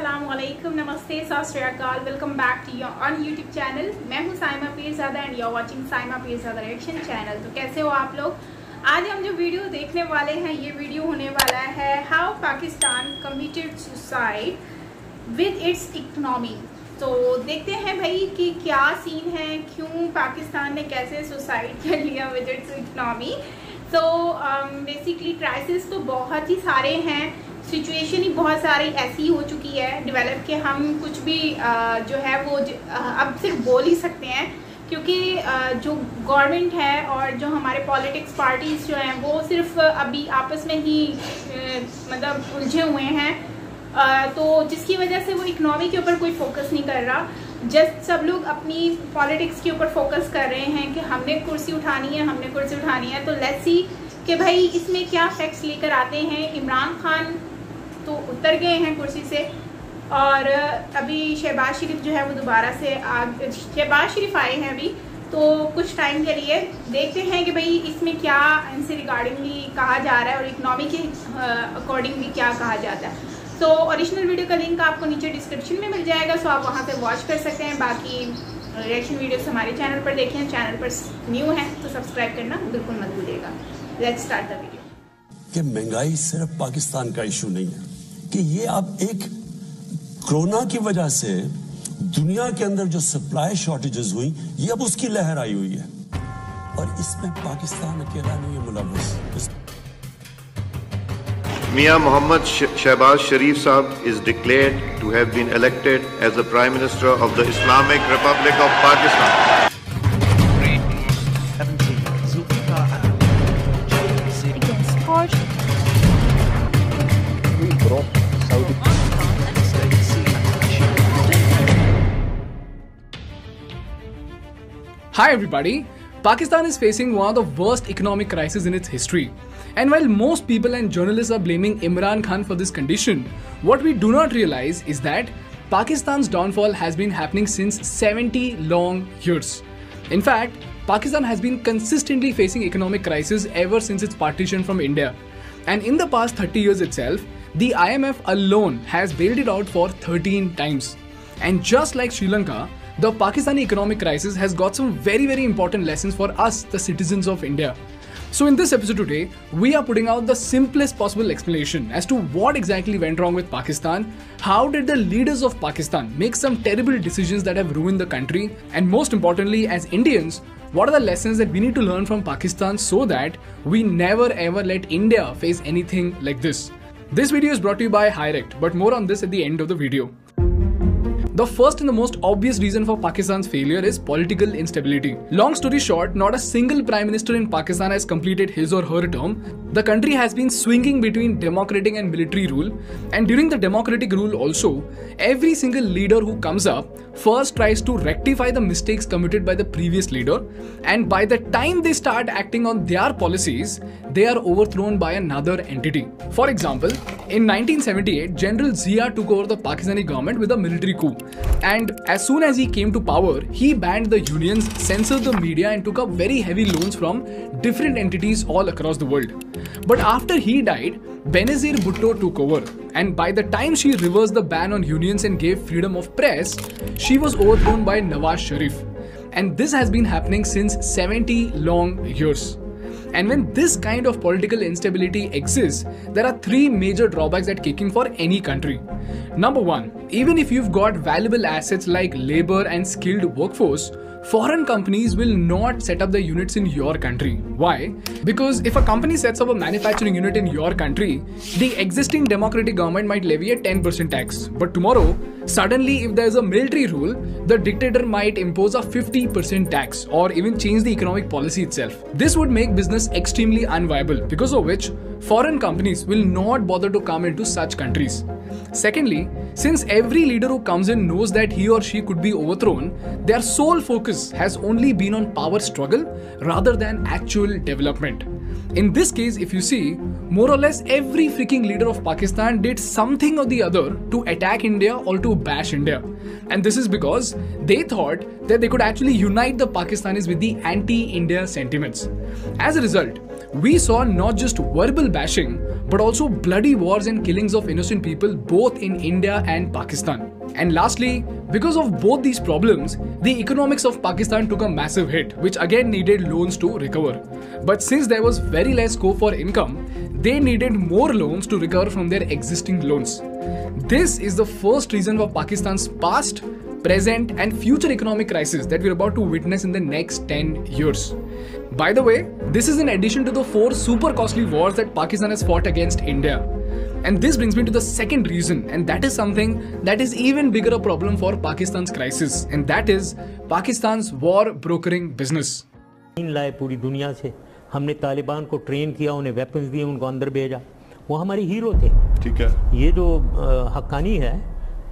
अस्सलामुअलैकुम, नमस्ते, सत श्री अकाल। Welcome back to your own YouTube channel. मैं हूँ Saima Pirzada and you are watching Saima Pirzada reaction channel. तो कैसे हो आप लोग? आज हम जो वीडियो देखने वाले हैं, ये वीडियो होने वाला है how Pakistan committed suicide with its economy. तो देखते हैं भाई कि क्या सीन है, क्यों पाकिस्तान ने कैसे सुसाइड कर लिया विद इट्स इकोनॉमी। तो बेसिकली क्राइसिस तो बहुत ही सारे हैं, सिचुएशन ही बहुत सारी ऐसी हो चुकी है डेवलप के हम कुछ भी जो है वो अब सिर्फ बोल ही सकते हैं, क्योंकि जो गवर्नमेंट है और जो हमारे पॉलिटिक्स पार्टीज जो हैं वो सिर्फ अभी आपस में ही मतलब उलझे हुए हैं। तो जिसकी वजह से वो इकोनॉमी के ऊपर कोई फोकस नहीं कर रहा, जस्ट सब लोग अपनी पॉलिटिक्स के ऊपर फोकस कर रहे हैं कि हमने कुर्सी उठानी है, हमने कुर्सी उठानी है। तो लेट्स सी कि भाई इसमें क्या फैक्ट्स लेकर आते हैं। इमरान खान तो उतर गए हैं कुर्सी से और अभी शहबाज शरीफ जो है वो दोबारा से शहबाज शरीफ आए हैं अभी, तो कुछ टाइम के लिए देखते हैं कि भाई इसमें क्या इनसे रिगार्डिंगली कहा जा रहा है और इकोनॉमी के अकॉर्डिंगली क्या कहा जाता है। तो ओरिजिनल वीडियो का लिंक आपको नीचे डिस्क्रिप्शन में मिल जाएगा, सो आप वहाँ से वॉच कर सकते हैं। बाकी रिएक्शन वीडियोस हमारे चैनल पर देखें, चैनल पर न्यू है तो सब्सक्राइब करना बिल्कुल मत भूलिएगा। Let's start the video. कि महंगाई सिर्फ पाकिस्तान का इशू नहीं है, कि ये अब एक कोरोना की वजह से दुनिया के अंदर जो सप्लाई शॉर्टेजेस हुई, ये अब उसकी लहर आई हुई है और इसमें पाकिस्तान अकेला नहीं है मुलव्वस। Mia Mohammad Shehbaz Sharif Saab is declared to have been elected as the Prime Minister of the Islamic Republic of Pakistan. Hi everybody! Pakistan is facing one of the worst economic crises in its history. And while most people and journalists are blaming Imran Khan for this condition, what we do not realize is that Pakistan's downfall has been happening since 70 long years. In fact, Pakistan has been consistently facing economic crisis ever since its partition from India. And in the past 30 years itself, the IMF alone has bailed it out for 13 times. And just like Sri Lanka, the Pakistani economic crisis has got some very important lessons for us, the citizens of India. So in this episode today, we are putting out the simplest possible explanation as to what exactly went wrong with Pakistan, how did the leaders of Pakistan make some terrible decisions that have ruined the country, and most importantly, as Indians, what are the lessons that we need to learn from Pakistan so that we never ever let India face anything like this. This video is brought to you by Hirect, but more on this at the end of the video. The first and the most obvious reason for Pakistan's failure is political instability. Long story short, not a single prime minister in Pakistan has completed his or her term. The country has been swinging between democratic and military rule, and during the democratic rule also, every single leader who comes up first tries to rectify the mistakes committed by the previous leader, and by the time they start acting on their policies, they are overthrown by another entity. For example, in 1978, General Zia took over the Pakistani government with a military coup. And as soon as he came to power, he banned the unions, censored the media and took up very heavy loans from different entities all across the world. But after he died, Benazir Bhutto took over, and by the time she reversed the ban on unions and gave freedom of press, she was overthrown by Nawaz Sharif. And this has been happening since 70 long years. And when this kind of political instability exists, there are three major drawbacks that kick in for any country. Number one, even if you've got valuable assets like labor and skilled workforce, foreign companies will not set up the units in your country. Why? Because if a company sets up a manufacturing unit in your country, the existing democratic government might levy a 10% tax. But tomorrow, suddenly if there's a military rule, the dictator might impose a 50% tax or even change the economic policy itself. This would make business extremely unviable, because of which foreign companies will not bother to come into such countries. Secondly, since every leader who comes in knows that he or she could be overthrown, their sole focus has only been on power struggle rather than actual development. In this case, if you see, more or less every freaking leader of Pakistan did something or the other to attack India or to bash India. And this is because they thought that they could actually unite the Pakistanis with the anti-India sentiments. As a result, we saw not just verbal bashing, but also bloody wars and killings of innocent people both in India and Pakistan. And lastly, because of both these problems, the economics of Pakistan took a massive hit, which again needed loans to recover. But since there was very less scope for income, they needed more loans to recover from their existing loans. This is the first reason for Pakistan's past, present and future economic crisis that we're about to witness in the next 10 years. By the way, this is in addition to the 4 super costly wars that Pakistan has fought against India. And this brings me to the second reason, and that is something that is even bigger a problem for Pakistan's crisis, and that is Pakistan's war brokering business. लाए पूरी दुनिया से, हमने तालिबान को train किया, उन्हें weapons दिए, उनको अंदर भेजा, वो हमारे हीरो थे। ठीक है। ये जो हक्कानी है,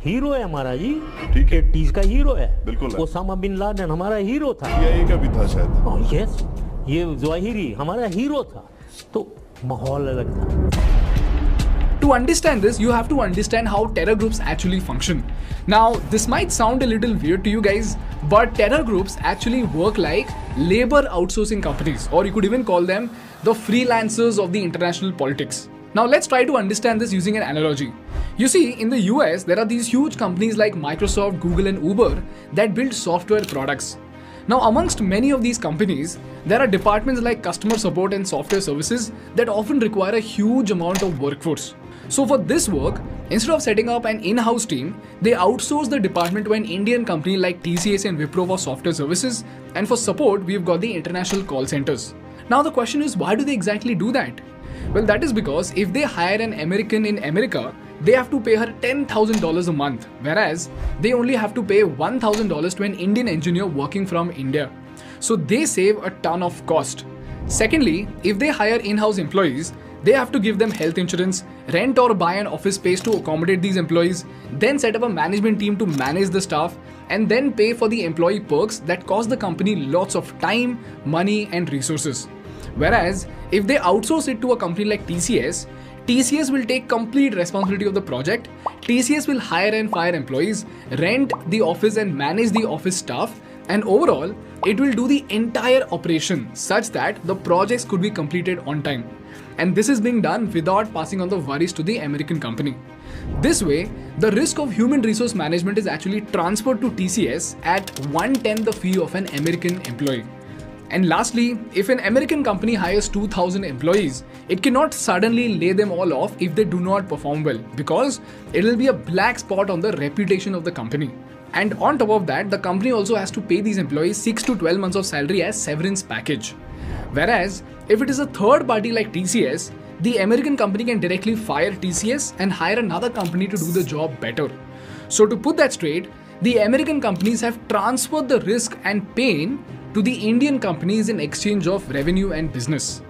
हीरो है हमारा जी। ठीक है। 30 का हीरो है। बिल्कुल। ओसामा बिन लादेन हमारा हीरो था। ये का भी था शायद। यस, ये ज़वाहिरी हमारा हीरो था। तो माहौल अलग था। To understand this, you have to understand how terror groups actually function. Now, this might sound a little weird to you guys, but terror groups actually work like labor outsourcing companies, or you could even call them the freelancers of the international politics. Now, let's try to understand this using an analogy. You see, in the US, there are these huge companies like Microsoft, Google and Uber that build software products. Now, amongst many of these companies, there are departments like customer support and software services that often require a huge amount of workforce. So for this work, instead of setting up an in-house team, they outsource the department to an Indian company like TCS and Wipro for software services, and for support, we've got the international call centers. Now the question is, why do they exactly do that? Well, that is because if they hire an American in America, they have to pay her $10,000 a month, whereas they only have to pay $1,000 to an Indian engineer working from India. So they save a ton of cost. Secondly, if they hire in-house employees, they have to give them health insurance, rent or buy an office space to accommodate these employees, then set up a management team to manage the staff, and then pay for the employee perks that cost the company lots of time, money and resources. Whereas, if they outsource it to a company like TCS, TCS will take complete responsibility of the project, TCS will hire and fire employees, rent the office and manage the office staff, and overall, it will do the entire operation such that the projects could be completed on time. And this is being done without passing on the worries to the American company. This way, the risk of human resource management is actually transferred to TCS at 1/10 the fee of an American employee. And lastly, if an American company hires 2,000 employees, it cannot suddenly lay them all off if they do not perform well, because it will be a black spot on the reputation of the company. And on top of that, the company also has to pay these employees 6 to 12 months of salary as severance package. Whereas, if it is a third party like TCS, the American company can directly fire TCS and hire another company to do the job better. So to put that straight, the American companies have transferred the risk and pain to the Indian companies in exchange of revenue and business.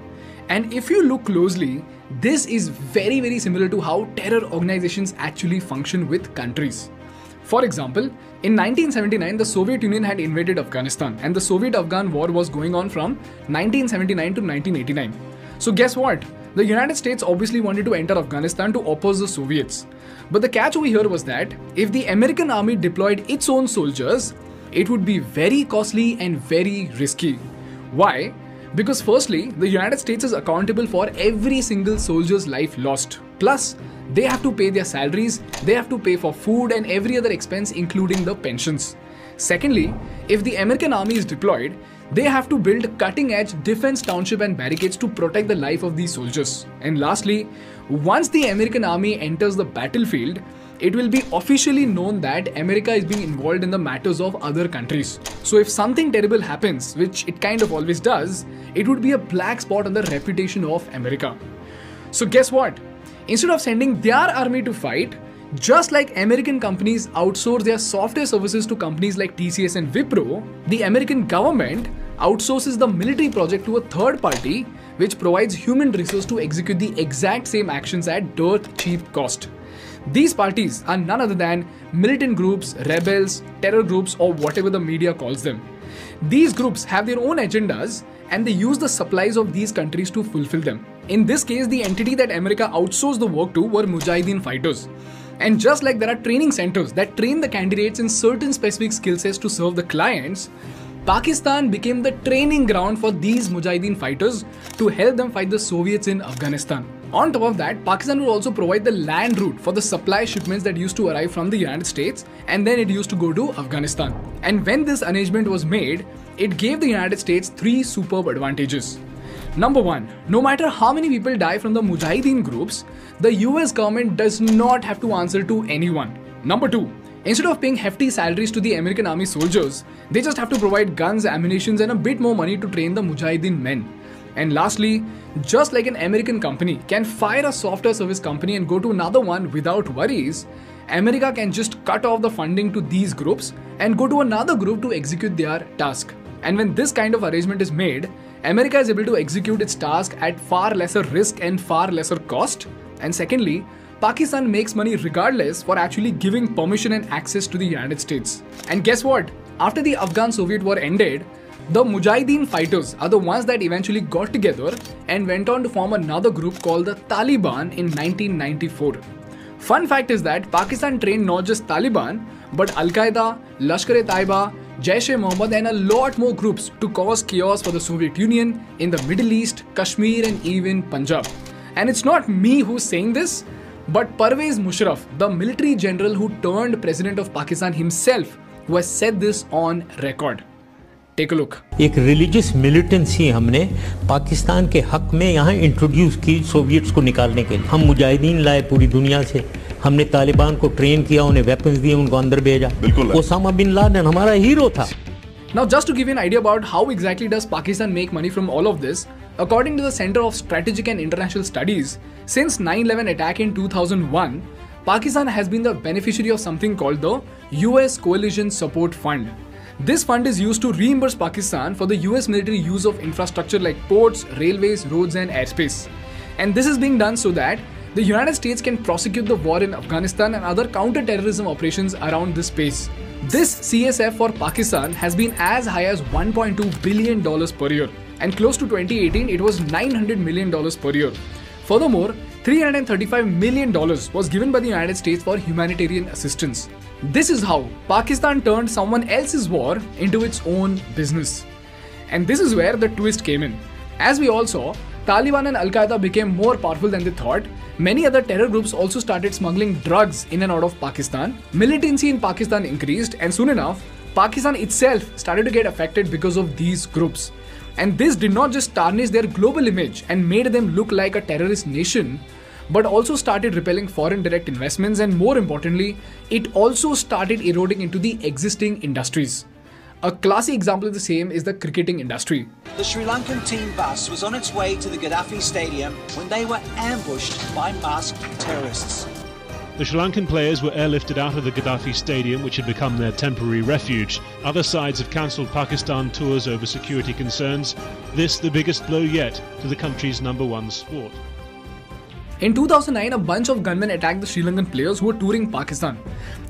And if you look closely, this is very similar to how terror organizations actually function with countries. For example, in 1979, the Soviet Union had invaded Afghanistan, and the Soviet-Afghan war was going on from 1979 to 1989. So guess what? The United States obviously wanted to enter Afghanistan to oppose the Soviets. But the catch over here was that if the American army deployed its own soldiers, it would be very costly and very risky. Why? Because firstly, the United States is accountable for every single soldier's life lost. Plus, they have to pay their salaries, they have to pay for food and every other expense including the pensions. Secondly, if the American army is deployed, they have to build cutting-edge defense township and barricades to protect the life of these soldiers. And lastly, once the American army enters the battlefield, it will be officially known that America is being involved in the matters of other countries. So if something terrible happens, which it kind of always does, it would be a black spot on the reputation of America. So guess what? Instead of sending their army to fight, just like American companies outsource their software services to companies like TCS and Wipro, the American government outsources the military project to a third party which provides human resources to execute the exact same actions at dirt cheap cost. These parties are none other than militant groups, rebels, terror groups, or whatever the media calls them. These groups have their own agendas and they use the supplies of these countries to fulfill them. In this case, the entity that America outsourced the work to were Mujahideen fighters. And just like there are training centers that train the candidates in certain specific skill sets to serve the clients, Pakistan became the training ground for these Mujahideen fighters to help them fight the Soviets in Afghanistan. On top of that, Pakistan would also provide the land route for the supply shipments that used to arrive from the United States, and then it used to go to Afghanistan. And when this arrangement was made, it gave the United States 3 superb advantages. Number 1, no matter how many people die from the Mujahideen groups, the US government does not have to answer to anyone. Number 2, instead of paying hefty salaries to the American army soldiers, they just have to provide guns, ammunition and a bit more money to train the Mujahideen men. And lastly, just like an American company can fire a software service company and go to another one without worries, America can just cut off the funding to these groups and go to another group to execute their task. And when this kind of arrangement is made, America is able to execute its task at far lesser risk and far lesser cost. And secondly, Pakistan makes money regardless for actually giving permission and access to the United States. And guess what? After the Afghan-Soviet war ended, the Mujahideen fighters are the ones that eventually got together and went on to form another group called the Taliban in 1994. Fun fact is that Pakistan trained not just Taliban, but Al-Qaeda, Lashkar-e-Taiba, Jaish-e-Mohammed and a lot more groups to cause chaos for the Soviet Union in the Middle East, Kashmir and even Punjab. And it's not me who's saying this, but Pervez Musharraf, the military general who turned president of Pakistan himself, who has said this on record. Take a look. एक religious militancy हमने पाकिस्तान के हक में यहाँ introduce की Soviets को निकालने के लिए। हम मुजाहिदीन लाए पूरी दुनिया से, हमने तालिबान को ट्रेन किया, उन्हें वेपन्स दिए, उनको अंदर भेजा। ओसामा बिन लादेन हमारा हीरो था। Now just to give you an idea about how exactly does Pakistan make money from all of this, according to the Center of Strategic and International Studies, since 9/11 attack in 2001, Pakistan has been the beneficiary of something called the US Coalition Support Fund. This fund is used to reimburse Pakistan for the US military use of infrastructure like ports, railways, roads and airspace. And this is being done so that the United States can prosecute the war in Afghanistan and other counter-terrorism operations around this space. This CSF for Pakistan has been as high as $1.2 billion per year, and close to 2018 it was $900 million per year. Furthermore, $335 million was given by the United States for humanitarian assistance. This is how Pakistan turned someone else's war into its own business. And this is where the twist came in. As we all saw, Taliban and Al-Qaeda became more powerful than they thought. Many other terror groups also started smuggling drugs in and out of Pakistan. Militancy in Pakistan increased, and soon enough, Pakistan itself started to get affected because of these groups. And this did not just tarnish their global image and made them look like a terrorist nation, but also started repelling foreign direct investments, and more importantly, it also started eroding into the existing industries. A classic example of the same is the cricketing industry. The Sri Lankan team bus was on its way to the Gaddafi Stadium when they were ambushed by masked terrorists. The Sri Lankan players were airlifted out of the Gaddafi Stadium, which had become their temporary refuge. Other sides have cancelled Pakistan tours over security concerns. This the biggest blow yet to the country's #1 sport. In 2009, a bunch of gunmen attacked the Sri Lankan players who were touring Pakistan.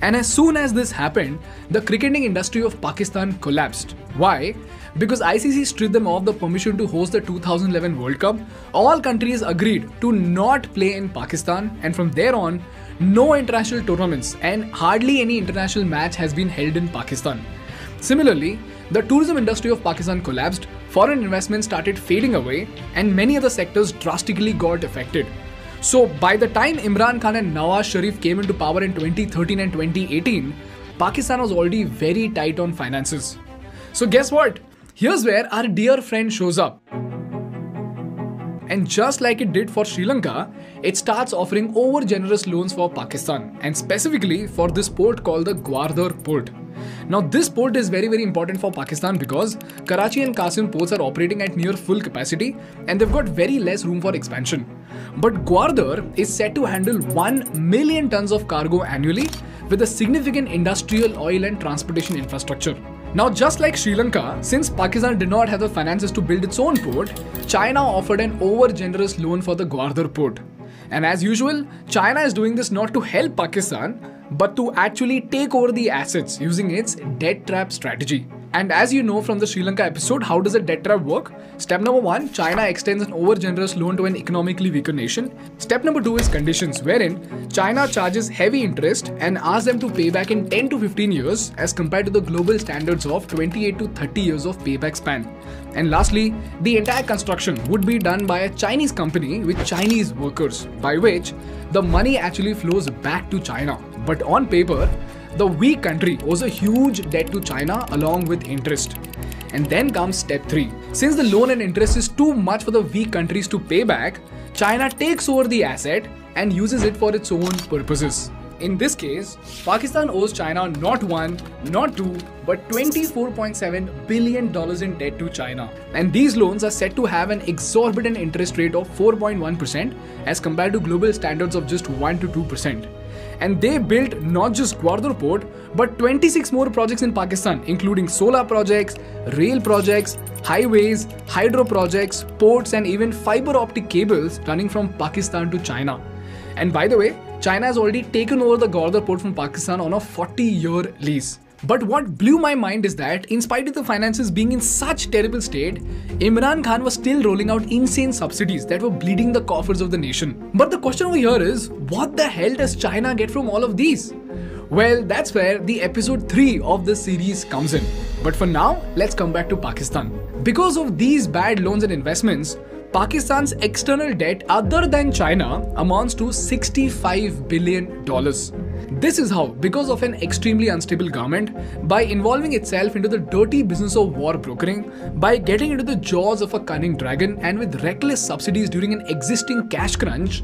And as soon as this happened, the cricketing industry of Pakistan collapsed. Why? Because ICC stripped them of the permission to host the 2011 World Cup. All countries agreed to not play in Pakistan, and from there on, no international tournaments and hardly any international match has been held in Pakistan. Similarly, the tourism industry of Pakistan collapsed, foreign investment started fading away, and many other sectors drastically got affected. So by the time Imran Khan and Nawaz Sharif came into power in 2013 and 2018, Pakistan was already very tight on finances. So guess what? Here's where our dear friend shows up. And just like it did for Sri Lanka, it starts offering over generous loans for Pakistan, and specifically for this port called the Gwadar port. Now this port is very important for Pakistan because Karachi and Qasim ports are operating at near full capacity and they've got very less room for expansion. But Gwadar is set to handle 1 million tons of cargo annually with a significant industrial, oil and transportation infrastructure. Now just like Sri Lanka, since Pakistan did not have the finances to build its own port, China offered an over-generous loan for the Gwadar port. And as usual, China is doing this not to help Pakistan, but to actually take over the assets using its debt trap strategy. And as you know from the Sri Lanka episode, how does a debt trap work? Step number 1, China extends an over-generous loan to an economically weaker nation. Step number 2 is conditions, wherein China charges heavy interest and asks them to pay back in 10 to 15 years as compared to the global standards of 28 to 30 years of payback span. And lastly, the entire construction would be done by a Chinese company with Chinese workers, by which the money actually flows back to China. But on paper, the weak country owes a huge debt to China along with interest. And then comes step 3. Since the loan and interest is too much for the weak countries to pay back, China takes over the asset and uses it for its own purposes. In this case, Pakistan owes China not 1, not 2, but $24.7 billion in debt to China. And these loans are said to have an exorbitant interest rate of 4.1% as compared to global standards of just 1 to 2%. And they built not just Gwadar Port, but 26 more projects in Pakistan, including solar projects, rail projects, highways, hydro projects, ports, and even fiber optic cables running from Pakistan to China. And by the way, China has already taken over the Gwadar Port from Pakistan on a 40-year lease. But what blew my mind is that, in spite of the finances being in such terrible state, Imrankhan was still rolling out insane subsidies that were bleeding the coffers of the nation. But the question over here is, what the hell does China get from all of these? Well, that's where the episode 3 of this series comes in. But for now, let's come back to Pakistan. Because of these bad loans and investments, Pakistan's external debt other than China amounts to $65 billion. This is how, because of an extremely unstable government, by involving itself into the dirty business of war brokering, by getting into the jaws of a cunning dragon, and with reckless subsidies during an existing cash crunch,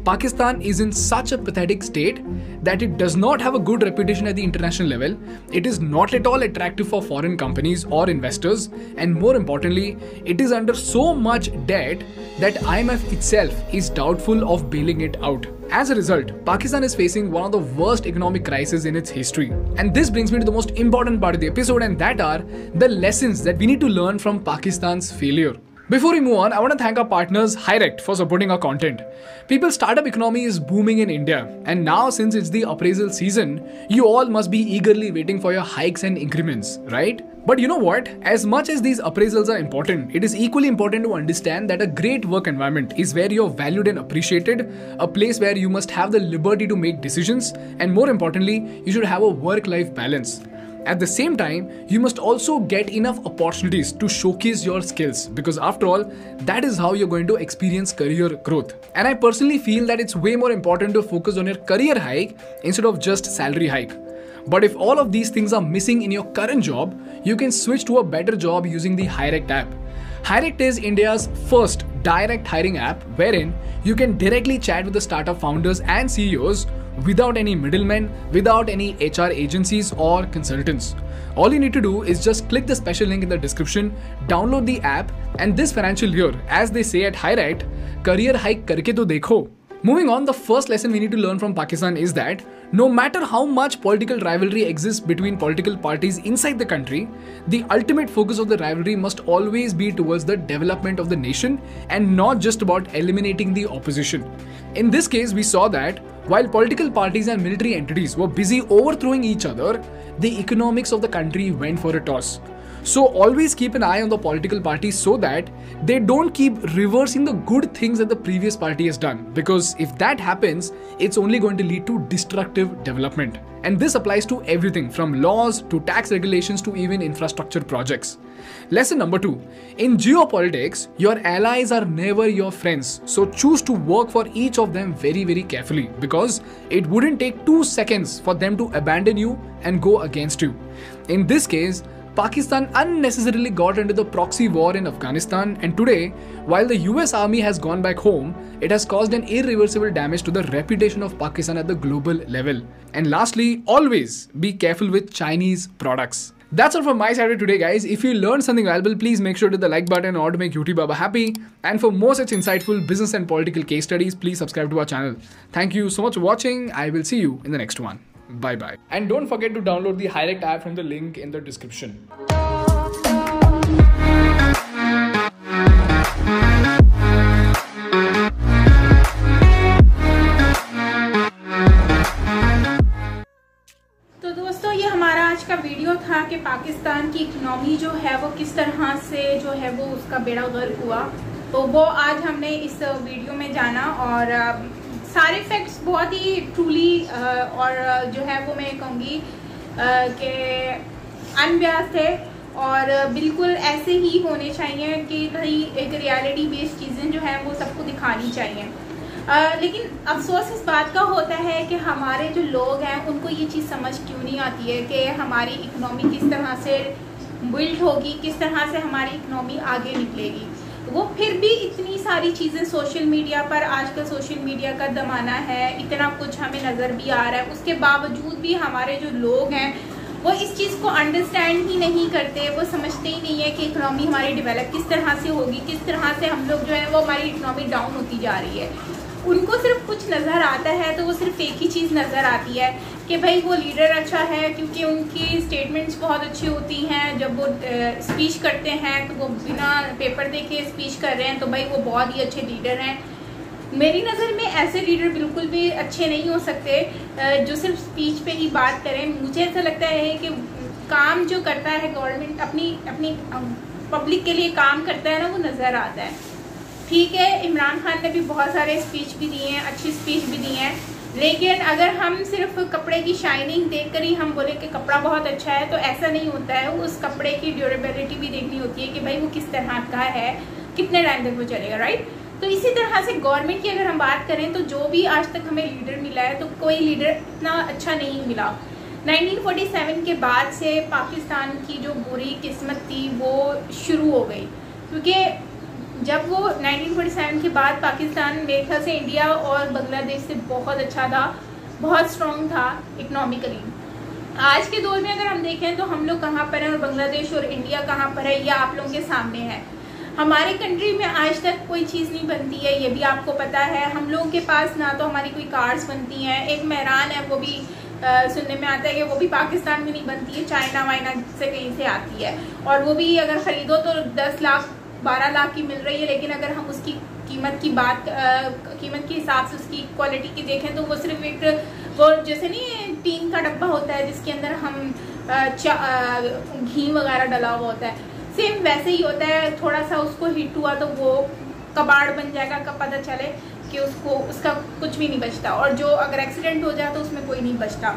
Pakistan is in such a pathetic state that it does not have a good reputation at the international level, it is not at all attractive for foreign companies or investors, and more importantly, it is under so much debt that IMF itself is doubtful of bailing it out. As a result, Pakistan is facing one of the worst economic crises in its history. And this brings me to the most important part of the episode, and that are the lessons that we need to learn from Pakistan's failure. Before we move on, I want to thank our partners HiRect for supporting our content. People's startup economy is booming in India, and now since it's the appraisal season, you all must be eagerly waiting for your hikes and increments, right? But you know what? As much as these appraisals are important, it is equally important to understand that a great work environment is where you're valued and appreciated, a place where you must have the liberty to make decisions, and more importantly, you should have a work-life balance. At the same time, you must also get enough opportunities to showcase your skills, because after all, that is how you're going to experience career growth. And I personally feel that it's way more important to focus on your career hike instead of just salary hike. But if all of these things are missing in your current job, you can switch to a better job using the HiRect app. HiRect is India's first direct hiring app wherein you can directly chat with the startup founders and CEOs without any middlemen, without any HR agencies or consultants. All you need to do is just click the special link in the description, download the app, and this financial year, as they say at HiRect, career hike karke to dekho. Moving on, the first lesson we need to learn from Pakistan is that no matter how much political rivalry exists between political parties inside the country, the ultimate focus of the rivalry must always be towards the development of the nation and not just about eliminating the opposition. In this case, we saw that while political parties and military entities were busy overthrowing each other, the economics of the country went for a toss. So always keep an eye on the political parties so that they don't keep reversing the good things that the previous party has done, because if that happens, it's only going to lead to destructive development. And this applies to everything from laws to tax regulations to even infrastructure projects. Lesson number 2. In geopolitics, your allies are never your friends. So choose to work for each of them very, very carefully, because it wouldn't take 2 seconds for them to abandon you and go against you. In this case, Pakistan unnecessarily got into the proxy war in Afghanistan, and today, while the US army has gone back home, it has caused an irreversible damage to the reputation of Pakistan at the global level. And lastly, always be careful with Chinese products. That's all from my side today, guys. If you learned something valuable, please make sure to hit the like button in order to make YouTube Baba happy. And for more such insightful business and political case studies, please subscribe to our channel. Thank you so much for watching. I will see you in the next one. Bye bye. And don't forget to download the HiRect app from the link in the description. तो दोस्तों, ये हमारा आज का video था कि पाकिस्तान की economy जो है वो किस तरह से जो है वो उसका बेड़ा गर्क हुआ। तो वो आज हमने इस वीडियो में जाना और सारे फैक्ट्स बहुत ही ट्रूली और जो है वो मैं कहूँगी कि अनबियास्ड थे और बिल्कुल ऐसे ही होने चाहिए कि भाई एक रियलिटी बेस्ड चीज़ें जो है वो सबको दिखानी चाहिए। लेकिन अफसोस इस बात का होता है कि हमारे जो लोग हैं उनको ये चीज़ समझ क्यों नहीं आती है कि हमारी इकोनॉमी किस तरह से बिल्ड होगी, किस तरह से हमारी इकोनॉमी आगे निकलेगी। वो फिर भी इतनी सारी चीज़ें सोशल मीडिया पर, आजकल सोशल मीडिया का ज़माना है, इतना कुछ हमें नज़र भी आ रहा है, उसके बावजूद भी हमारे जो लोग हैं वो इस चीज़ को अंडरस्टैंड ही नहीं करते। वो समझते ही नहीं है कि इकोनॉमी हमारी डेवलप किस तरह से होगी, किस तरह से हम लोग जो है वो हमारी इकोनॉमी डाउन होती जा रही है। उनको सिर्फ कुछ नज़र आता है तो वो सिर्फ एक ही चीज़ नज़र आती है कि भाई वो लीडर अच्छा है, क्योंकि उनकी स्टेटमेंट्स बहुत अच्छी होती हैं। जब वो स्पीच करते हैं तो वो बिना पेपर देखे स्पीच कर रहे हैं तो भाई वो बहुत ही अच्छे लीडर हैं। मेरी नज़र में ऐसे लीडर बिल्कुल भी अच्छे नहीं हो सकते जो सिर्फ स्पीच पे ही बात करें। मुझे ऐसा लगता है कि काम जो करता है गवर्नमेंट, अपनी पब्लिक के लिए काम करता है ना, वो नज़र आता है। ठीक है, इमरान खान ने भी बहुत सारे स्पीच भी दिए हैं, अच्छी स्पीच भी दी हैं, लेकिन अगर हम सिर्फ कपड़े की शाइनिंग देखकर ही हम बोले कि कपड़ा बहुत अच्छा है तो ऐसा नहीं होता है। उस कपड़े की ड्यूरेबिलिटी भी देखनी होती है कि भाई वो किस तरह का है, कितने टाइम तक वो चलेगा, राइट। तो इसी तरह से गवर्नमेंट की अगर हम बात करें तो जो भी आज तक हमें लीडर मिला है तो कोई लीडर इतना अच्छा नहीं मिला। 1947 के बाद से पाकिस्तान की जो बुरी किस्मत थी वो शुरू हो गई, क्योंकि जब वो 1947 के बाद पाकिस्तान मेरे ख्याल से इंडिया और बांग्लादेश से बहुत अच्छा था, बहुत स्ट्रॉन्ग था इकोनॉमिकली। आज के दौर में अगर हम देखें तो हम लोग कहाँ पर हैं और बांग्लादेश और इंडिया कहाँ पर है, ये आप लोगों के सामने है। हमारे कंट्री में आज तक कोई चीज़ नहीं बनती है, ये भी आपको पता है। हम लोगों के पास ना तो हमारी कोई कार्स बनती हैं, एक मेहरान है वो भी सुनने में आता है कि वो भी पाकिस्तान में नहीं बनती है, चाइना वाइना से कहीं से आती है, और वो भी अगर ख़रीदो तो 10 लाख 12 लाख की मिल रही है। लेकिन अगर हम उसकी कीमत के हिसाब से उसकी क्वालिटी की देखें तो वो सिर्फ एक वो जैसे नहीं टीन का डब्बा होता है जिसके अंदर हम घी वगैरह डला हुआ होता है, सेम वैसे ही होता है। थोड़ा सा उसको हिट हुआ तो वो कबाड़ बन जाएगा, कब पता चले कि उसका कुछ भी नहीं बचता, और जो अगर एक्सीडेंट हो जाए तो उसमें कोई नहीं बचता।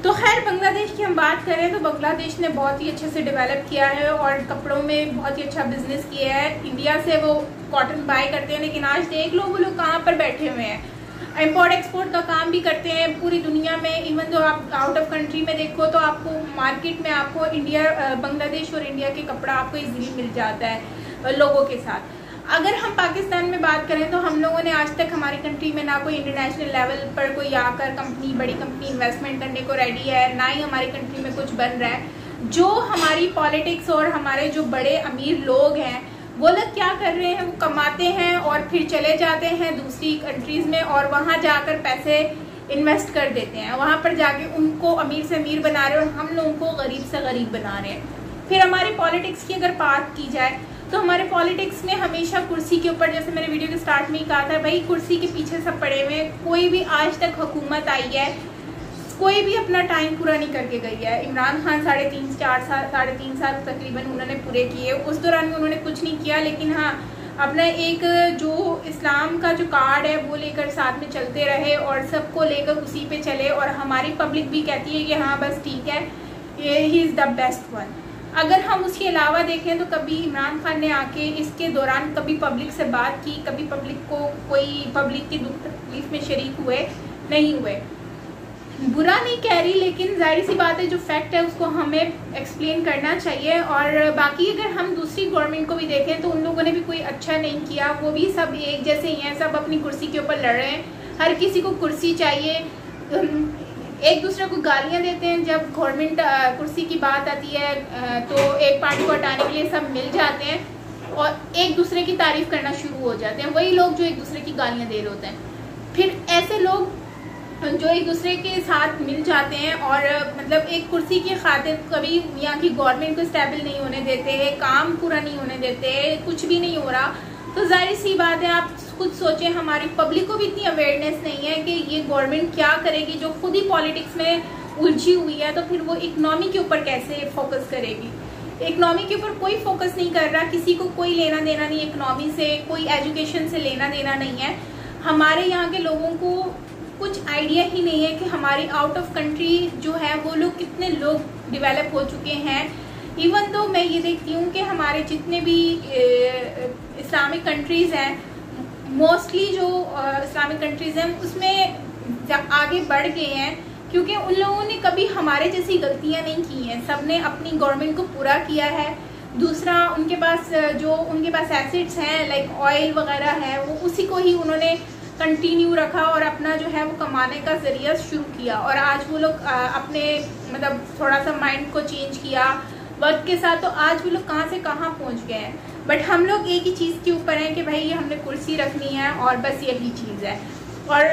तो खैर, बांग्लादेश की हम बात करें तो बांग्लादेश ने बहुत ही अच्छे से डेवलप किया है और कपड़ों में बहुत ही अच्छा बिजनेस किया है। इंडिया से वो कॉटन बाय करते हैं, लेकिन आज देख लो वो लोग कहाँ पर बैठे हुए हैं। इम्पोर्ट एक्सपोर्ट का काम भी करते हैं पूरी दुनिया में। इवन तो आप आउट ऑफ कंट्री में देखो तो आपको मार्केट में आपको बांग्लादेश और इंडिया के कपड़ा आपको इजीली मिल जाता है लोगों के साथ। अगर हम पाकिस्तान में बात करें तो हम लोगों ने आज तक हमारी कंट्री में ना कोई इंटरनेशनल लेवल पर कोई आकर बड़ी कंपनी इन्वेस्टमेंट करने को रेडी है, ना ही हमारी कंट्री में कुछ बन रहा है। जो हमारी पॉलिटिक्स और हमारे जो बड़े अमीर लोग हैं वो लोग क्या कर रहे हैं, वो कमाते हैं और फिर चले जाते हैं दूसरी कंट्रीज में और वहाँ जाकर पैसे इन्वेस्ट कर देते हैं, वहाँ पर जाके उनको अमीर से अमीर बना रहे हैं और हम लोगों को गरीब से गरीब बना रहे हैं। फिर हमारी पॉलिटिक्स की अगर बात की जाए तो हमारे पॉलिटिक्स में हमेशा कुर्सी के ऊपर, जैसे मैंने वीडियो के स्टार्ट में ही कहा था, भाई कुर्सी के पीछे सब पड़े हुए। कोई भी आज तक हुकूमत आई है, कोई भी अपना टाइम पूरा नहीं करके गई है। इमरान खान 3.5 साल तकरीबन उन्होंने पूरे किए, उस दौरान में उन्होंने कुछ नहीं किया, लेकिन हाँ अपना एक जो इस्लाम का जो कार्ड है वो लेकर साथ में चलते रहे और सबको लेकर उसी पे चले, और हमारी पब्लिक भी कहती है कि हाँ बस ठीक है, he is the best one. अगर हम उसके अलावा देखें तो कभी इमरान खान ने आके इसके दौरान कभी पब्लिक से बात की, कभी पब्लिक की दुख तकलीफ में शरीक नहीं हुए। बुरा नहीं कह रही, लेकिन जाहिर सी बात है जो फैक्ट है उसको हमें एक्सप्लेन करना चाहिए। और बाकी अगर हम दूसरी गवर्नमेंट को भी देखें तो उन लोगों ने भी कोई अच्छा नहीं किया, वो भी सब एक जैसे ही हैं, सब अपनी कुर्सी के ऊपर लड़ रहे हैं, हर किसी को कुर्सी चाहिए, एक दूसरे को गालियां देते हैं। जब गवर्नमेंट कुर्सी की बात आती है तो एक पार्टी को हटाने के लिए सब मिल जाते हैं और एक दूसरे की तारीफ करना शुरू हो जाते हैं, वही लोग जो एक दूसरे की गालियां दे रहे होते हैं। फिर ऐसे लोग जो एक दूसरे के साथ मिल जाते हैं और मतलब एक कुर्सी की खातिर कभी यहाँ की गवर्नमेंट को स्टेबल नहीं होने देते हैं, काम पूरा नहीं होने देते, कुछ भी नहीं हो रहा। तो जाहिर सी बात है, आप खुद सोचें, हमारी पब्लिक को भी इतनी अवेयरनेस नहीं है कि ये गवर्नमेंट क्या करेगी, जो खुद ही पॉलिटिक्स में उलझी हुई है, तो फिर वो इकोनॉमी के ऊपर कैसे फोकस करेगी? इकोनॉमी के ऊपर कोई फोकस नहीं कर रहा, किसी को कोई लेना देना नहीं इकोनॉमी से, कोई एजुकेशन से लेना देना नहीं है। हमारे यहाँ के लोगों को कुछ आइडिया ही नहीं है कि हमारी आउट ऑफ कंट्री जो है वो लोग कितने लोग डेवलप हो चुके हैं। इवन तो मैं ये देखती हूँ कि हमारे जितने भी इस्लामिक कंट्रीज़ हैं, मोस्टली जो इस्लामिक कंट्रीज़ हैं उसमें जब आगे बढ़ गए हैं, क्योंकि उन लोगों ने कभी हमारे जैसी गलतियां नहीं की हैं। सबने अपनी गवर्नमेंट को पूरा किया है। दूसरा, उनके पास एसेट्स हैं लाइक ऑयल वगैरह है, वो उसी को ही उन्होंने कंटिन्यू रखा और अपना जो है वो कमाने का जरिया शुरू किया। और आज वो लोग अपने मतलब थोड़ा सा माइंड को चेंज किया वक्त के साथ, तो आज वो लोग कहाँ से कहाँ पहुँच गए हैं। बट हम लोग एक ही चीज़ के ऊपर हैं कि भाई ये हमने कुर्सी रखनी है और बस यही चीज़ है। और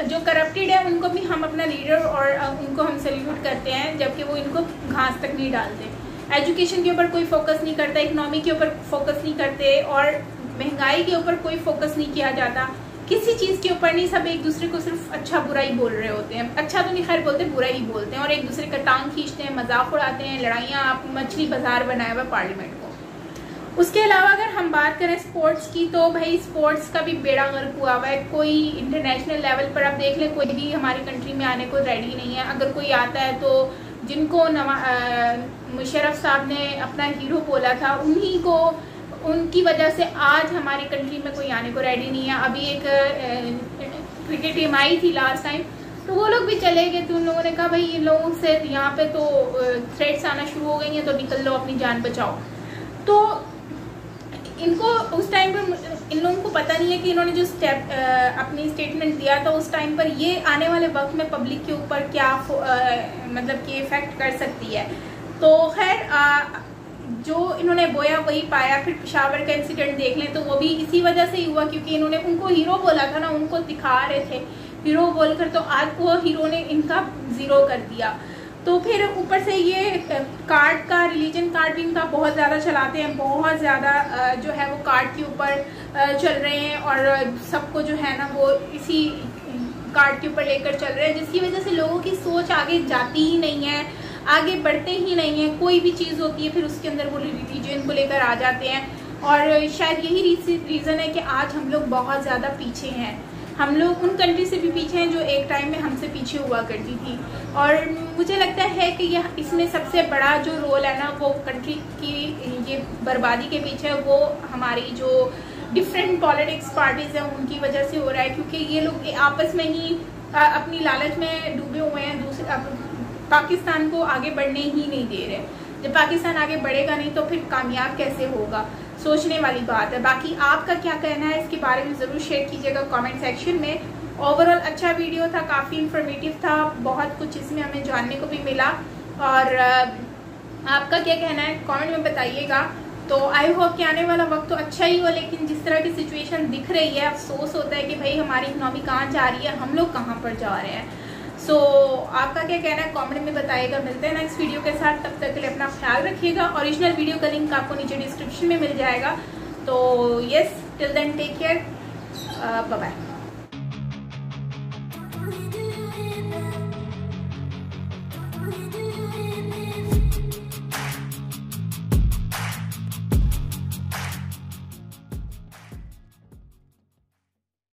जो करप्टेड है उनको भी हम अपना लीडर और उनको हम सैल्यूट करते हैं, जबकि वो इनको घास तक नहीं डालते। एजुकेशन के ऊपर कोई फोकस नहीं करता, इकोनॉमी के ऊपर फोकस नहीं करते, और महंगाई के ऊपर कोई फोकस नहीं किया जाता। किसी चीज़ के ऊपर नहीं, सब एक दूसरे को सिर्फ अच्छा बुरा ही बोल रहे होते हैं। अच्छा तो नहीं खैर बोलते, बुरा ही बोलते हैं और एक दूसरे का टांग खींचते हैं, मजाक उड़ाते हैं, लड़ाइयाँ, आप मछली बाजार बनाया हुआ पार्लियामेंट को। उसके अलावा अगर हम बात करें स्पोर्ट्स की, तो भाई स्पोर्ट्स का भी बेड़ा गर्क हुआ हुआ है। कोई इंटरनेशनल लेवल पर आप देख लें, कोई भी हमारी कंट्री में आने को रेडी नहीं है। अगर कोई आता है तो जिनको मुशर्रफ साहब ने अपना हीरो बोला था, उन्हीं को, उनकी वजह से आज हमारी कंट्री में कोई आने को रेडी नहीं है। अभी एक क्रिकेट टीम आई थी लास्ट टाइम, तो वो लोग भी चले गए, तो उन लोगों ने कहा भाई इन लोगों से यहाँ पे तो थ्रेट्स आना शुरू हो गई हैं, तो निकल लो, अपनी जान बचाओ। तो इनको उस टाइम पर इन लोगों को पता नहीं है कि इन्होंने जो अपनी स्टेटमेंट दिया था उस टाइम पर, ये आने वाले वक्त में पब्लिक के ऊपर क्या मतलब कि इफेक्ट कर सकती है। तो खैर जो इन्होंने बोया वही पाया। फिर पेशावर का इंसिडेंट देख लें तो वो भी इसी वजह से ही हुआ, क्योंकि इन्होंने उनको हीरो बोला था ना, उनको दिखा रहे थे हीरो बोलकर, तो आज वो हीरो ने इनका जीरो कर दिया। तो फिर ऊपर से ये कार्ड का, रिलीजन कार्ड भी इनका बहुत ज़्यादा चलाते हैं, बहुत ज़्यादा जो है वो कार्ड के ऊपर चल रहे हैं और सबको जो है ना वो इसी कार्ड के ऊपर लेकर चल रहे हैं, जिसकी वजह से लोगों की सोच आगे जाती ही नहीं है, आगे बढ़ते ही नहीं है। कोई भी चीज़ होती है फिर उसके अंदर वो रिलीजन को लेकर आ जाते हैं, और शायद यही रीज़न है कि आज हम लोग बहुत ज़्यादा पीछे हैं। हम लोग उन कंट्री से भी पीछे हैं जो एक टाइम में हमसे पीछे हुआ करती थी। और मुझे लगता है कि यह इसमें सबसे बड़ा जो रोल है ना, वो कंट्री की ये बर्बादी के पीछे वो हमारी जो डिफरेंट पॉलिटिक्स पार्टीज हैं उनकी वजह से हो रहा है, क्योंकि ये लोग आपस में ही अपनी लालच में डूबे हुए हैं, दूसरे पाकिस्तान को आगे बढ़ने ही नहीं दे रहे। जब पाकिस्तान आगे बढ़ेगा नहीं तो फिर कामयाब कैसे होगा, सोचने वाली बात है। बाकी आपका क्या कहना है इसके बारे में ज़रूर शेयर कीजिएगा कमेंट सेक्शन में। ओवरऑल अच्छा वीडियो था, काफ़ी इन्फॉर्मेटिव था, बहुत कुछ इसमें हमें जानने को भी मिला, और आपका क्या कहना है कमेंट में बताइएगा। तो आई होप कि आने वाला वक्त तो अच्छा ही हो, लेकिन जिस तरह की सिचुएशन दिख रही है, अफसोस होता है कि भाई हमारी इकनॉमी कहाँ जा रही है, हम लोग कहाँ पर जा रहे हैं। सो आपका क्या कहना है कमेंट में बताइएगा। मिलते हैं नेक्स्ट वीडियो के साथ, तब तक के लिए अपना ख्याल रखिएगा। ओरिजिनल वीडियो का लिंक आपको नीचे डिस्क्रिप्शन में मिल जाएगा। तो yes, till then take care, bye bye. What do you do?